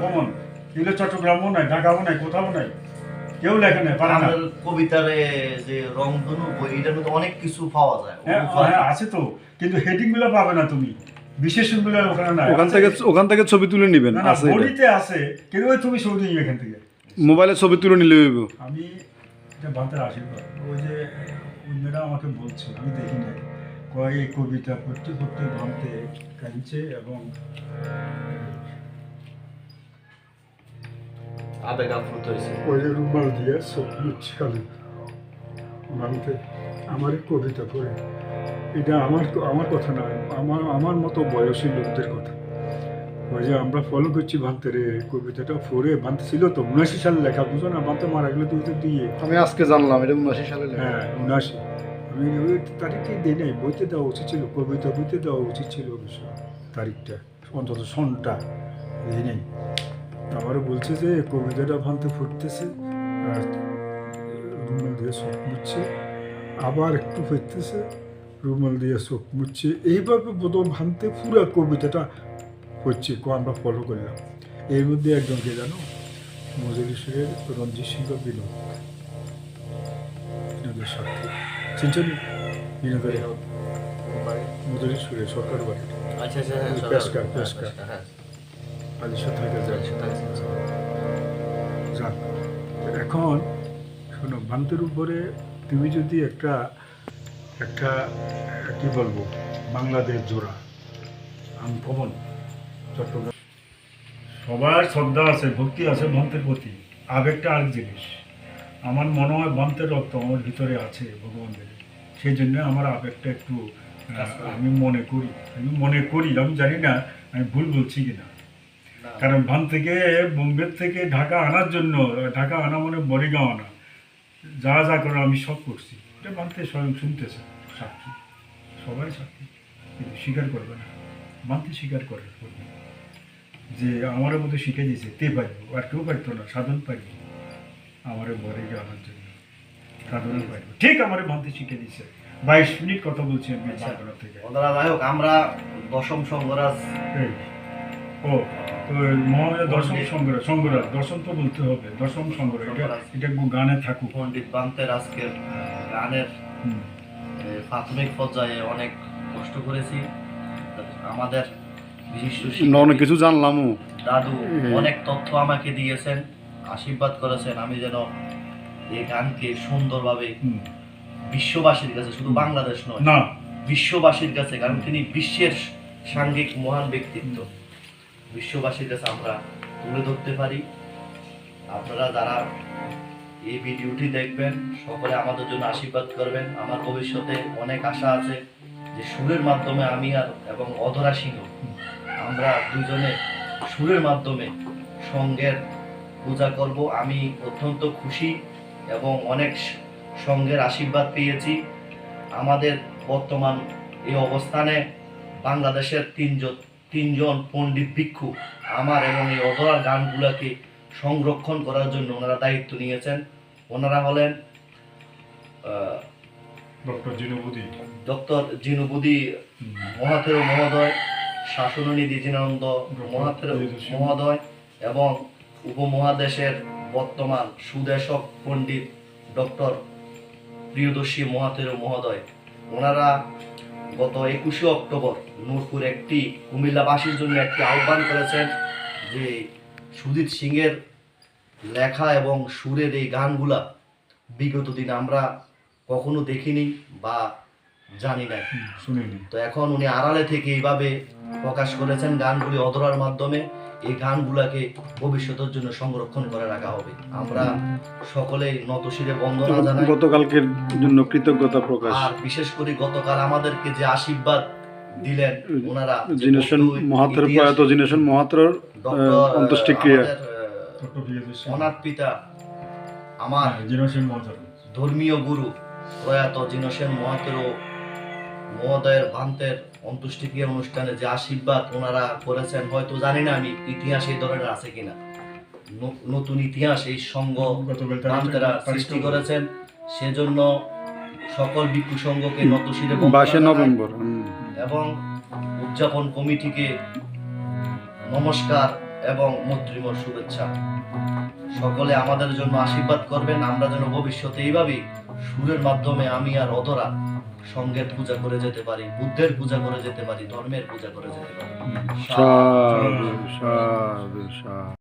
Common এগুলো চট্টগ্রামও নাই, ঢাকাও নাই, কোথাও নাই, কেউ লেখে নাই, পারে না। কবিতার যে রংধনু বই, এটার মধ্যে অনেক কিছু পাওয়া যায়। হ্যাঁ আছে তো, কিন্তু হেডিং গুলো পাবে না তুমি, বিশেষণ গুলো ওখানে নাই। ওখান থেকে ছবি তুলে নেবেন, না আছে বডিতে আছে, কিন্তু ওই তুমি ছবি নিবে এখান থেকে। মোবাইলে ছবি তুলে নিলে হইব। আমি এটা ভান্তের আশীর্বাদ, ওই যে অন্যরা আমাকে বলছে, আমি দেখি নাই, কয় এই কবিতা পড়তে পড়তে ভান্তে কাঁদছে এবং আবেগ আপ্লুত হয়েছে। ওই যে রুমাল দিয়ে চোখ মুছছে খালি ভান্তে আমার এই কবিতা পড়ে। এটা আমার কথা নয়, আমার মতো বয়সী লোকদের কথা। ওই যে আমরা ফলো করছি ভান্তের কবিতাটা পড়ে, ভান্তে ছিল তো 79 সালে লেখা, বুঝো না, ভান্তে মারা গেলে তুই তো দিয়ে। আমি আজকে জানলাম এটা 79 সালে লেখা। হ্যাঁ 79, আমি ওই তারিখে দিই নাই, বইতে দেওয়া উচিত ছিল, কবিতা বইতে দেওয়া উচিত ছিল অবশ্য, তারিখটা অন্তত সনটা দিই নেই। আমারও বলছে যে কবিতাটা ভান্তে ফুটতেছে, আর রুমাল দিয়ে চোখ মুছছে, আবার একটু ফুটতেছে, রুমাল দিয়ে চোখ মুছছে, এইভাবে বোধহয় ভান্তে পুরো কবিতাটা হচ্ছে, আমরা ফলো করলাম। এর মধ্যে একজনকে জানো, মজলিসের রঞ্জিত সিংহ বিনোদ, বিনোদের সাক্ষী চিনছেন? বিনোদের মজলিসের সরকার বাড়ির আচ্ছা আচ্ছা, পেশকার আলিশা থাকে যায়। যাক, এখন শোনো, ভান্তের উপরে তুমি যদি একটা কি বলবো, বাংলাদেশ জোড়া আনকমন চট্টগ্রাম, সবার শ্রদ্ধা আছে, ভক্তি আছে ভান্তের প্রতি, আবেগটা আরেক জিনিস। আমার মনে হয় ভান্তের রক্ত আমার ভিতরে আছে ভগবানের, সেই জন্য আমার আবেগটা একটু আমি মনে করি, আমি জানি না আমি ভুল বলছি কিনা। কারণ ভান থেকে বোম্বে থেকে ঢাকা আনার জন্য, ঢাকা আনা মানে বরিগাঁও আনা, যা যা করে আমি সব করছি, এটা ভান্তে স্বয়ং শুনতেছে, সাক্ষী, সবাই সাক্ষী, কিন্তু স্বীকার করবে না, ভান্তে স্বীকার করবে যে আমাদের মধ্যে শিখে দিয়েছে, তে পারবো, আর কেউ পারতো না, সাধন পারবো আমার বরিগাঁও আনার জন্য, সাধন পারবো, ঠিক আমার ভান্তে শিখে দিয়েছে। 22 মিনিট কথা বলছি আমি বাঁকুড়া থেকে। নায়ক, আমরা দশম সংঘরাজ, ও মহারাজ দশম সংঘরাজ, দশম তো বলতে হবে, দশম সংঘরাজ, এটা গানে থাকুক। পণ্ডিত ভান্তের আজকের গানের প্রাথমিক পর্যায়ে অনেক কষ্ট করেছি। আমাদের বিশিষ্ট অনেক কিছু জানলামও, দাদু অনেক তথ্য আমাকে দিয়েছেন, আশীর্বাদ করেছেন আমি যেন এই গানকে সুন্দরভাবে বিশ্ববাসীর কাছে, শুধু বাংলাদেশ নয়, না বিশ্ববাসীর কাছে, কারণ তিনি বিশ্বের সাংঘিক মহান ব্যক্তিত্ব, বিশ্ববাসীর কাছে আমরা তুলে ধরতে পারি। আপনারা যারা এই ভিডিওটি দেখবেন সকলে আমাদের জন্য আশীর্বাদ করবেন। আমার ভবিষ্যতে অনেক আশা আছে যে সুরের মাধ্যমে আমি এবং অধরা সিংহ, আমরা দুজনে সুরের মাধ্যমে সঙ্গের পূজা করব। আমি অত্যন্ত খুশি এবং অনেক সঙ্গের আশীর্বাদ পেয়েছি। আমাদের বর্তমান এই অবস্থানে বাংলাদেশের তিনজন পণ্ডিত ভিক্ষু আমার এবং এই অধরার গানগুলোকে সংরক্ষণ করার জন্য ওনারা দায়িত্ব নিয়েছেন। ওনারা হলেন ডক্টর জিনুবুদি মহাথেরো মহোদয়, শাসননিধি জিনানন্দ মহাথেরো মহোদয় এবং উপমহাদেশের বর্তমান সুদেশক পণ্ডিত ডক্টর প্রিয়দর্শী মহাথেরো মহোদয়। ওনারা গত 21শে অক্টোবর নূরপুর একটি কুমিল্লাবাসীর জন্য একটি আহ্বান করেছেন যে সুজিত সিংয়ের লেখা এবং সুরের এই গানগুলা বিগত দিন আমরা কখনো দেখিনি বা জানি না, শুনিনি। তো এখন উনি আড়ালে থেকে এইভাবে প্রকাশ করেছেন গানগুলি অধরার মাধ্যমে। এই গানগুলাকে ভবিষ্যতের জন্য সংরক্ষণ করে রাখা হবে। আমরা সকলেই নতশিরে বন্দনা জানাই গতকালকের জন্য কৃতজ্ঞতা প্রকাশ। আর বিশেষ করে গতকাল আমাদেরকে যে আশীর্বাদ দিলেন ওনারা, জিনেশন মহাত্মার প্রয়াত জিনেশন মহাত্মার অন্ত্যেষ্টিক্রিয়া, অনাথ পিতা আমার ধর্মীয় গুরু প্রয়াত জিনেশন মহোদয়ের ভান্তের অন্ত্যেষ্টিক্রিয়া অনুষ্ঠানে যে আশীর্বাদ ওনারা করেছেন, হয়তো জানি না আমি ইতিহাসে এই ধরনের আছে কিনা, নতুন ইতিহাস এই সংঘ ভান্তেরা সৃষ্টি করেছেন। সেজন্য সকল ভিক্ষু সংঘকে নতশিরে 22 নভেম্বর এবং উদযাপন কমিটিকে নমস্কার এবং মৈত্রীময় শুভেচ্ছা। সকলে আমাদের জন্য আশীর্বাদ করবেন, আমরা যেন ভবিষ্যতে এইভাবেই সুরের মাধ্যমে আমি আর অধরা সঙ্গের পূজা করে যেতে পারি, বুদ্ধের পূজা করে যেতে পারি, ধর্মের পূজা করে যেতে পারি। সাধু সাধু সাধু।